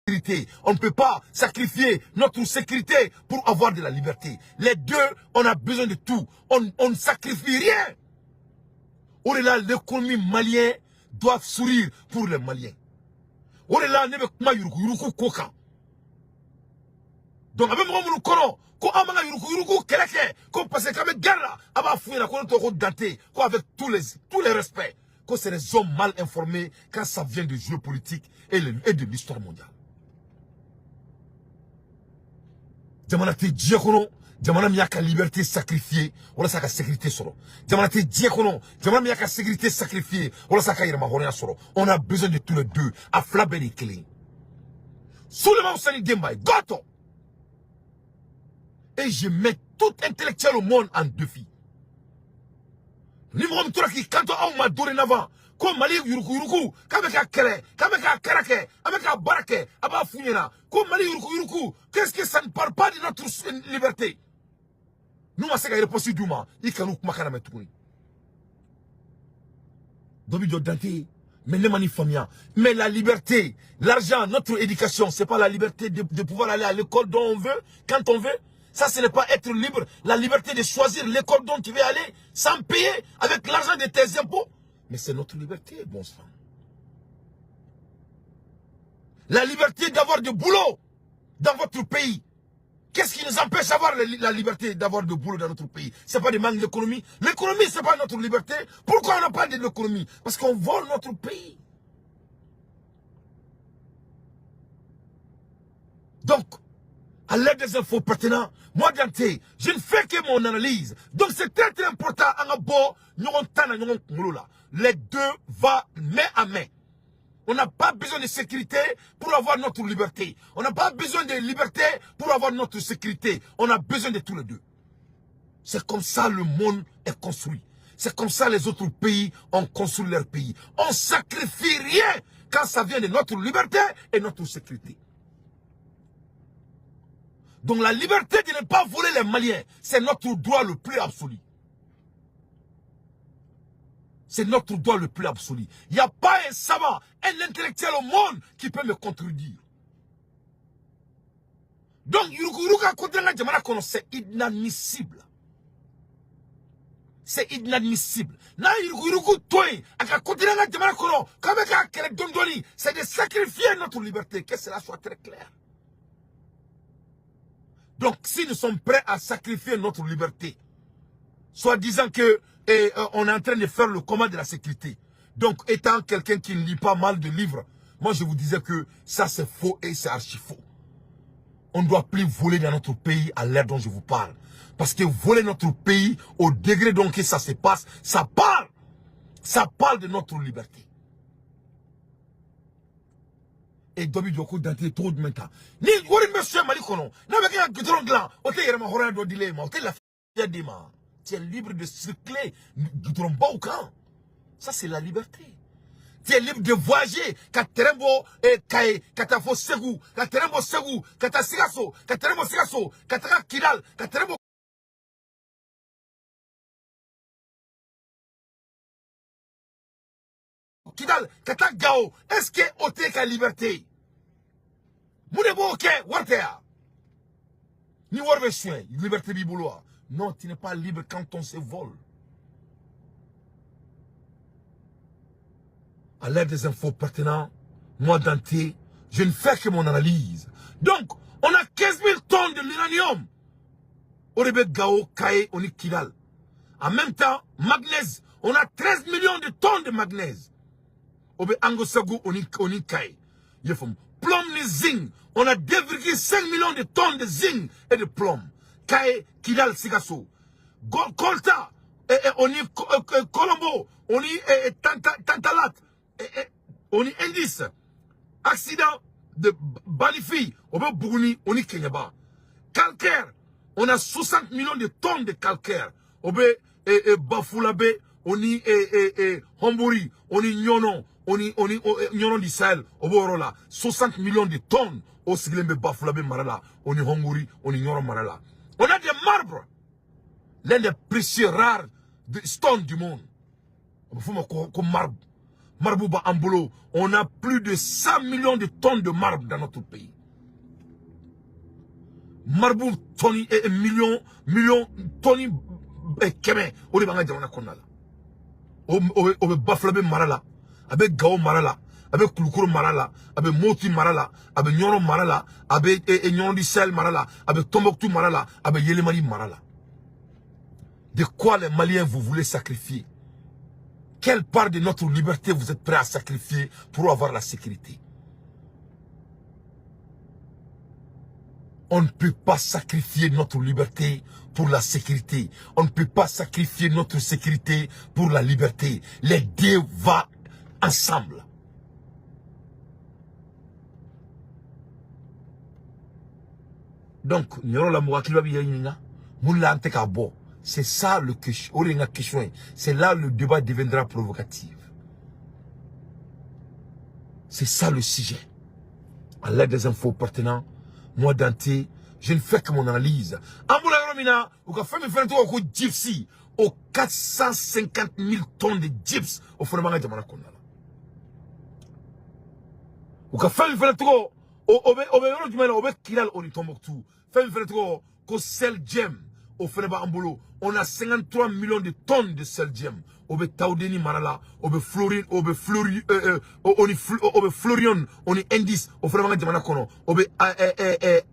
On ne peut pas sacrifier notre sécurité pour avoir de la liberté. Les deux, on a besoin de tout. On ne sacrifie rien. Au-delà, l'économie malienne doit sourire pour les Maliens. Au-delà, ne pas yuruku koka. Donc, avec moi, nous connaissons. Ko amanga yuruku keleke. Ko parce que avec guerre là, aba fouina ko to danté. Ko avec tous les respects. Que c'est des hommes mal informés quand ça vient de jeux politiques et de l'histoire mondiale. Jamana te diekono, jamana miyaka liberté sacrifiée, wala saka sécurité soro. Jamana te diekono, jamana miyaka sécurité sacrifiée, wala saka irama honia soro. On a besoin de tous les deux. A flabé les clés. Souleymane Ousani Dembaye, goto. Et je mets tout intellectuel au monde en défi. Numéro qui quand on m'a dorénavant, comme Mali yuruku, kameka kere, kameka karake, ameka barake, aba funyena, comme Mali yuruku, qu'est-ce que ça ne parle pas de notre liberté? Nous, on sait qu'il y a possible d'ouma, il y a nous makana metuni. Dobi Dante, mais les manifamia, mais la liberté, l'argent, notre éducation, c'est pas la liberté de pouvoir aller à l'école dont on veut, quand on veut. Ça, ce n'est pas être libre. La liberté de choisir l'école dont tu veux aller, sans payer, avec l'argent de tes impôts. Mais c'est notre liberté, bon sang. La liberté d'avoir du boulot dans votre pays. Qu'est-ce qui nous empêche d'avoir la liberté d'avoir du boulot dans notre pays? Ce n'est pas de manque d'économie. L'économie, ce n'est pas notre liberté. Pourquoi on n'a pas de l'économie? Parce qu'on vole notre pays. Donc, à l'aide des infos pertinentes, moi, Dante, je ne fais que mon analyse. Donc, c'est très, très important. Les deux vont main à main. On n'a pas besoin de sécurité pour avoir notre liberté. On n'a pas besoin de liberté pour avoir notre sécurité. On a besoin de tous les deux. C'est comme ça le monde est construit. C'est comme ça les autres pays ont construit leur pays. On ne sacrifie rien quand ça vient de notre liberté et notre sécurité. Donc la liberté de ne pas voler les Maliens, c'est notre droit le plus absolu. C'est notre droit le plus absolu. Il n'y a pas un savant, un intellectuel au monde qui peut me contredire. Donc, c'est inadmissible. C'est inadmissible. C'est de sacrifier notre liberté, que cela soit très clair. Donc, si nous sommes prêts à sacrifier notre liberté, soit disant que on est en train de faire le combat de la sécurité. Donc, étant quelqu'un qui ne lit pas mal de livres, moi je vous disais que ça c'est faux et c'est archi faux. On ne doit plus voler dans notre pays à l'heure dont je vous parle. Parce que voler notre pays au degré dont ça se passe, ça parle de notre liberté. Et Dobi Djoko Dante trop de maintenant. Ni wori monsieur Malikono, n'avec un goudron gland, ote yerma horan do dilema, ote la fia. Tu es libre de circuler goudron baukan. Ça c'est la liberté. Tu es libre de voyager, katerembo kai katafo segu, katerembo segu, katasigaso, katerembo sigaso, kataka kidal, katerembo Kidal, kata gao, est-ce que ote ka liberté? Mounebo ok, wartea. Ni warbe chien, liberté bibouloa. Non, tu n'es pas libre quand on se vole. À l'aide des infos pertinentes, moi Dante, je ne fais que mon analyse. Donc, on a 15 000 tonnes de l'uranium. Orebe Gao, Kaye, on est Kidal. En même temps, magnèse, on a 13 millions de tonnes de magnèse. Obe Angosagu, on est Kaye. Plomb et zinc, on a 2,5 millions de tonnes de zinc et de plomb. Kaye, Kidal, Sigasso. Colta, on est Colombo, on est Tantalat, on est Indice. Accident de Balifi, on est Bourni, on est Kenyaba. Calcaire, on a 60 millions de tonnes de calcaire. On est Bafoulabé, on est Hombori, on est Nyonon, on est Nyonon du Sahel, on est 60 millions de tonnes. Au Siglembe Bafoulabé Marala, on est Hongori, on est Nyonon Marala. On a des marbres, l'un des précieux rares de stone du monde. On fait comme marbre. Marbouba Ambolo, on a plus de 100 millions de tonnes de marbre dans notre pays. Marbre Tony et millions Tony Keme, on est dans la Konala. On veut Baflabe Marala, avec Gao Marala, avec Kulukuru Marala, avec Moti Marala, avec Nyono Marala, avec Nyono Dissel Marala, avec Tombouctou Marala, avec Yelemari Marala. De quoi les Maliens vous voulez sacrifier? Quelle part de notre liberté vous êtes prêts à sacrifier pour avoir la sécurité? On ne peut pas sacrifier notre liberté pour la sécurité. On ne peut pas sacrifier notre sécurité pour la liberté. Les deux vont ensemble. Donc, c'est ça le question. C'est là le débat deviendra provocatif. C'est ça le sujet. À l'aide des infos pertinents, moi Dante, je ne fais que mon analyse. Amboula Romina, ou ka fait me faire tout au gypsy, aux 450 000 tonnes de gyps au fondement de Jamana Kondala. Ou ka fait me faire tout au Kilal au Tombouctou. Fait me faire tout au sel gem au fondement Ambolo. On a 53 millions de tonnes de sel gem. Obe Taoudeni Marala, obe Florian, obe Florian, on est indice, au vraiment de Manakono, obe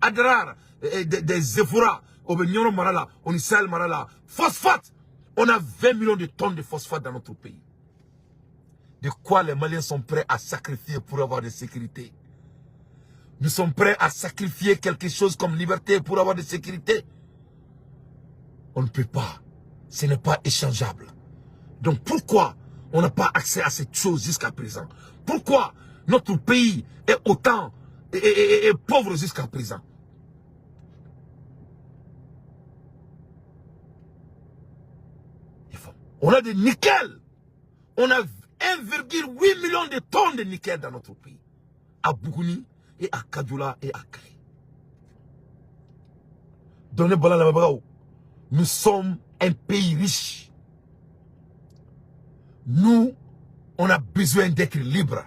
Adrar, des Zephora, obe Nyono Marala, on est Sal Marala. Phosphate, on a 20 millions de tonnes de phosphate dans notre pays. De quoi les Maliens sont prêts à sacrifier pour avoir de sécurité? Nous sommes prêts à sacrifier quelque chose comme liberté pour avoir de sécurité? On ne peut pas. Ce n'est pas échangeable. Donc pourquoi on n'a pas accès à cette chose jusqu'à présent? Pourquoi notre pays est autant pauvre jusqu'à présent? On a des nickel. On a 1,8 million de tonnes de nickel dans notre pays. À Bougouni et à Kadjoula et à Kay. Donnez Bala la Mabrao. Nous sommes un pays riche. Nous, on a besoin d'être libres.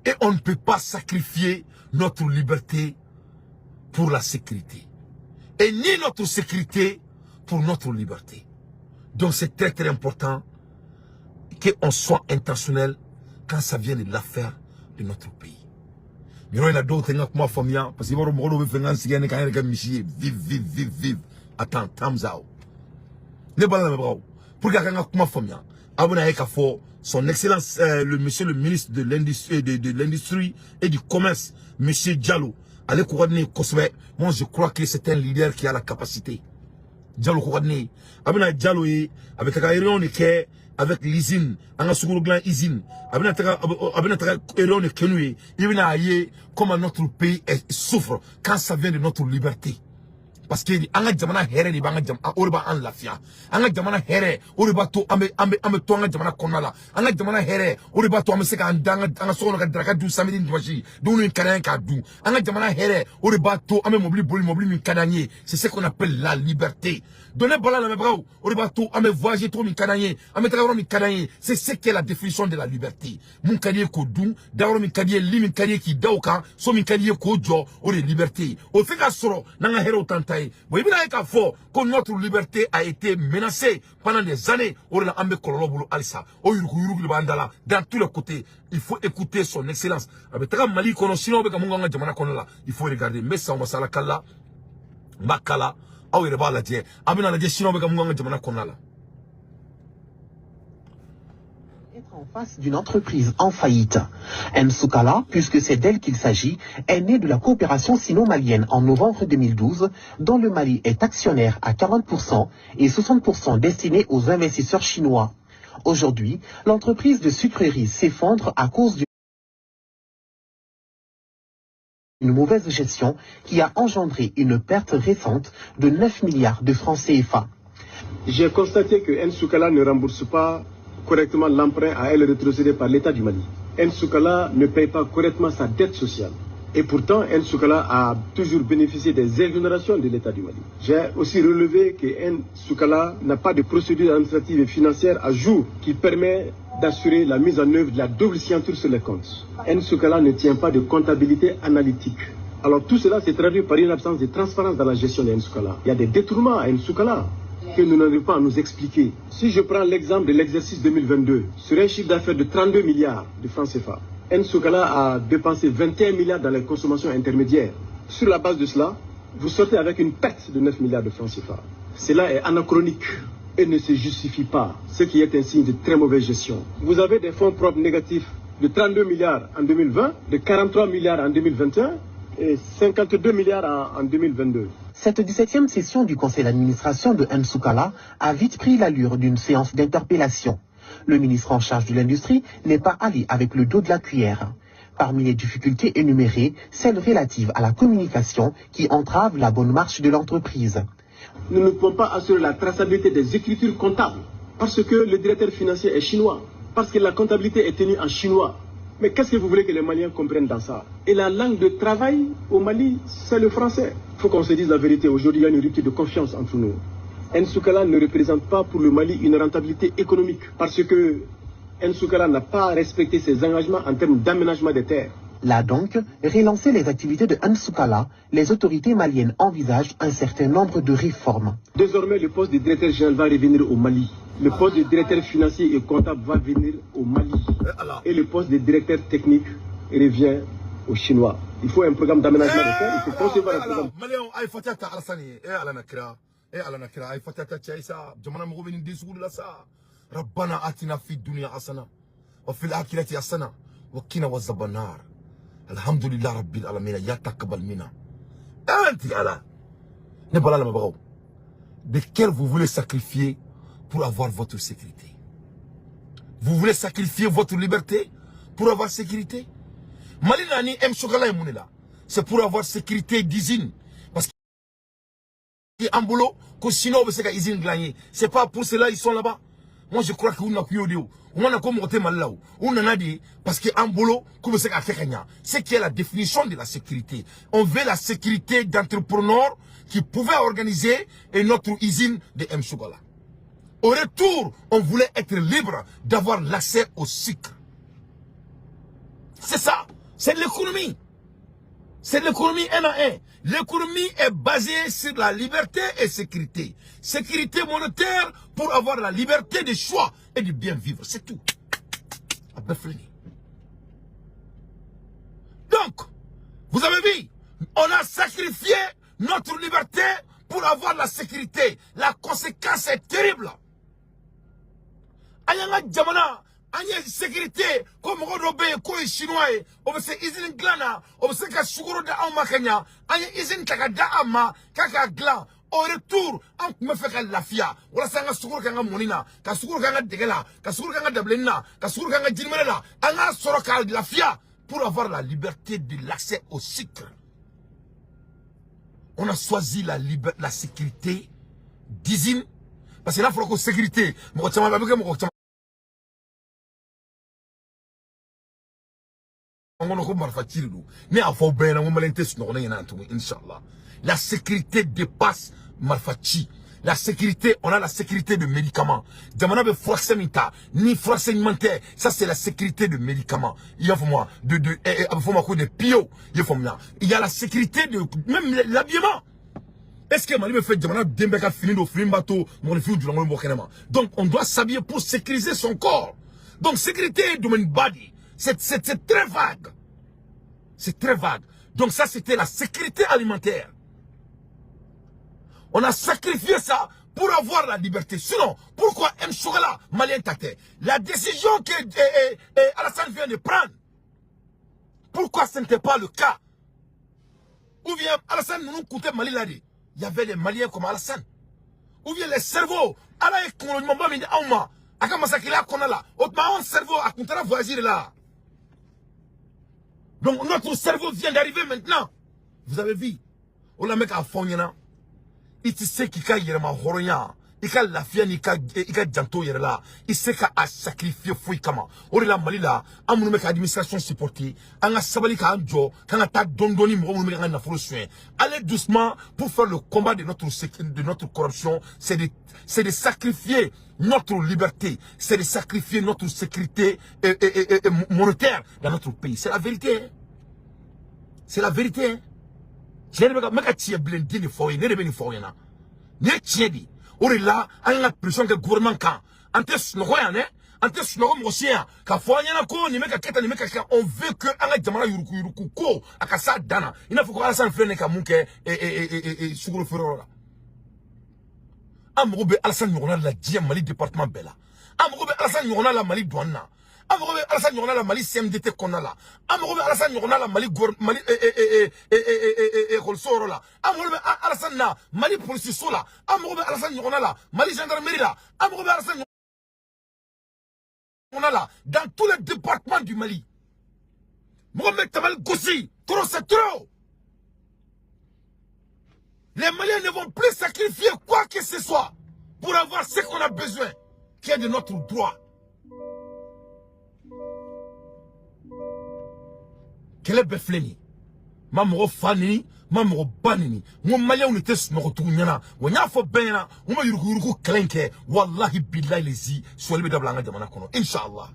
Et on ne peut pas sacrifier notre liberté pour la sécurité. Et ni notre sécurité pour notre liberté. Donc c'est très très important qu'on soit intentionnel quand ça vient de l'affaire de notre pays. Mais il y a d'autres familles parce que vive. Attends, thumbs out. Ne pas la bravo. Pour que ma famille, son excellence, le monsieur le ministre de l'industrie et du commerce, monsieur Diallo, allez coordonner Koswe. Moi, je crois que c'est un leader qui a la capacité. Diallo coordonner. Abina Diallo avec la réunion avec l'usine, en a souvent grand usine. Abina réunion de Kenoué. Il vient ailleurs comment notre pays souffre quand ça vient de notre liberté. Parce que anga jamana here ni banga jam oriba an lafia anga jamana here oriba to ambe to anga jamana konala anga jamana here oriba to ambe seka anga sono ka draka du samedi ndiwashi do nu karan ka du anga jamana here oriba to ambe mobili mi kadanye. C'est ce qu'on appelle la liberté. Donnez bala la mebrao oriba to ambe voyager to mi kadanye ambe tagaro mi kadanye. C'est ce qu'est la définition de la liberté. Mun kadiye ko du dawro mi kadiye limi kadiye ki dawka so mi kadiye ko jo o de liberté o feka soro nanga here otanta. Bon, il y a que notre liberté a été menacée pendant des années. Dans tous les côtés, il faut écouter son excellence. Il faut regarder. Mais ça, on va s'en kala, makala, en face d'une entreprise en faillite. Nsukala, puisque c'est d'elle qu'il s'agit, est née de la coopération sino-malienne en novembre 2012, dont le Mali est actionnaire à 40% et 60% destiné aux investisseurs chinois. Aujourd'hui, l'entreprise de sucrerie s'effondre à cause d'une mauvaise gestion qui a engendré une perte récente de 9 milliards de francs CFA. J'ai constaté que Nsukala ne rembourse pas correctement l'emprunt à elle rétrocédé par l'État du Mali. Nsukala ne paye pas correctement sa dette sociale. Et pourtant, N'Soukala a toujours bénéficié des exonérations de l'État du Mali. J'ai aussi relevé que N'Soukala n'a pas de procédure administrative et financière à jour qui permet d'assurer la mise en œuvre de la double signature sur les comptes. N'Soukala ne tient pas de comptabilité analytique. Alors tout cela s'est traduit par une absence de transparence dans la gestion de N'Soukala. Il y a des détournements à N'Soukala que nous n'arrivons pas à nous expliquer. Si je prends l'exemple de l'exercice 2022, sur un chiffre d'affaires de 32 milliards de francs CFA, N'Soukala a dépensé 21 milliards dans les consommations intermédiaires. Sur la base de cela, vous sortez avec une perte de 9 milliards de francs CFA. Cela est anachronique et ne se justifie pas, ce qui est un signe de très mauvaise gestion. Vous avez des fonds propres négatifs de 32 milliards en 2020, de 43 milliards en 2021 et 52 milliards en 2022. Cette 17e session du conseil d'administration de N'Soukala a vite pris l'allure d'une séance d'interpellation. Le ministre en charge de l'industrie n'est pas allé avec le dos de la cuillère. Parmi les difficultés énumérées, celle relative à la communication qui entrave la bonne marche de l'entreprise. Nous ne pouvons pas assurer la traçabilité des écritures comptables parce que le directeur financier est chinois, parce que la comptabilité est tenue en chinois. Mais qu'est-ce que vous voulez que les Maliens comprennent dans ça? Et la langue de travail au Mali, c'est le français. Il faut qu'on se dise la vérité. Aujourd'hui, il y a une rupture de confiance entre nous. N'Soukala ne représente pas pour le Mali une rentabilité économique parce que N'Soukala n'a pas respecté ses engagements en termes d'aménagement des terres. Là donc, relancer les activités de N'Soukala, les autorités maliennes envisagent un certain nombre de réformes. Désormais, le poste de directeur général va revenir au Mali. Le poste de directeur financier et comptable va venir au Mali. Et le poste de directeur technique revient aux Chinois. Il faut un programme d'aménagement des terres. Il faut concevoir un programme. ربنا آتنا في الدنيا حسنة وفي الآخرة حسنة وقنا عذاب النار الحمد لله رب العالمين يا تقبل منا أنت على نبلا لما بقول de quel vous voulez sacrifier pour avoir votre sécurité? Vous voulez sacrifier votre liberté pour avoir sécurité? Malinani N'Soukala Mounela, c'est pour avoir sécurité d'usine. Parce que en boulot, que sinon c'est qu'à usine gagner. C'est pas pour cela ils sont là-bas. Moi je crois qu'on a pu dire, on a comme monté mal là, on en a dit parce que en boulot, comme c'est qu'à faire c'est qui est la définition de la sécurité. On veut la sécurité d'entrepreneurs qui pouvaient organiser notre usine de N'Soukala. Au retour, on voulait être libre d'avoir l'accès au sucre. C'est ça, c'est l'économie. C'est l'économie un à un. L'économie est basée sur la liberté et sécurité. Sécurité monétaire pour avoir la liberté de choix et de bien vivre. C'est tout. Donc, vous avez vu, on a sacrifié notre liberté pour avoir la sécurité. La conséquence est terrible. Ayanga Djamana, Anya sécurité, comme Rodobé, comme Chinois, on se izin glana, on se ka suguro da amma kanya, Anya izin taka da amma, kaka glan. Au retour, on me fait la fia. Wala sanga suguro kanga monina, ka suguro kanga degela, ka suguro kanga dablena, ka suguro kanga jirmela, anga soroka la fia pour avoir la liberté de l'accès au sucre. On a choisi la sécurité d'usine parce que là il faut que sécurité, la sécurité dépasse Marfachi. La sécurité, on a la sécurité de médicaments. Ni froissé alimentaire. Ça, c'est la sécurité de médicaments. Il y a moi, de pio. Il y a la sécurité de, même l'habillement. Est-ce que Mali me fait Dembeka finir de film bateau, mon fils du Langon Bokenema? Donc, on doit s'habiller pour sécuriser son corps. Donc, sécurité de mon body. C'est très vague. C'est très vague. Donc, ça, c'était la sécurité alimentaire. On a sacrifié ça pour avoir la liberté. Sinon, pourquoi N'Soukala, Malien Tate, la décision que Alassane vient de prendre, pourquoi ce n'était pas le cas? Ou bien Alassane nous coûtait Mali là, il y avait des Maliens comme Alassane. Ou bien les cerveaux, Allah est qu'on m'a mis en main. Aka masakila qu'on a là. Autrement, un cerveau a compté voisir là. Donc notre cerveau vient d'arriver maintenant. Vous avez vu? On l'a mis à fond, il sait qu'il y a ma horoya. il ka lafiya ni ka janto yɛrɛ la il se ka a sacrifier foyi kama o de la Mali la an minnu bɛ ka administration supporter an ka sabali k'an jɔ k'an ka taa dɔɔni mɔgɔ minnu bɛ ka nafolo soin allez doucement pour faire le combat de notre corruption c'est de sacrifier notre liberté, c'est de sacrifier notre sécurité monétaire dans notre pays. C'est la vérité. C'est la vérité. Je ne veux pas que blindé ni foyer, ne devez ni foyer na. Ne tiedi. Ori là, on a la pression que le gouvernement quand. Ante snogoya ne, ante snogo mosia. Ka foyer na ko ni meka keta ni meka ka. On veut que anga jamana yuruku ko akasa dana. Ina fuko ala san frene ka munke suguro ferora. Amouroube Alassane Nyongona la dixième Mali département Bella. Amouroube Alassane Nyongona la Mali douane. Amouroube Alassane Nyongona la Mali CMDT Konala. Amouroube Alassane Nyongona la Mali Mali Kolsoro la. Amouroube Alassane na Mali police sola. Amouroube Alassane Nyongona la Mali gendarmerie la. Amouroube Alassane Nyongona la dans tous les départements du Mali. Mohamed Tamal Goussi, trop c'est trop. Les Maliens ne vont plus sacrifier quoi que ce soit pour avoir ce qu'on a besoin, qui est de notre droit. Quel est Befleni? Mamoro Fanini, Mamoro Banini, mon Malien on était sur notre tournana, on y a fait bien, on m'a eu le clenque, Wallahi Billahi les y, soit le Dablanga de Manakono, Inch'Allah.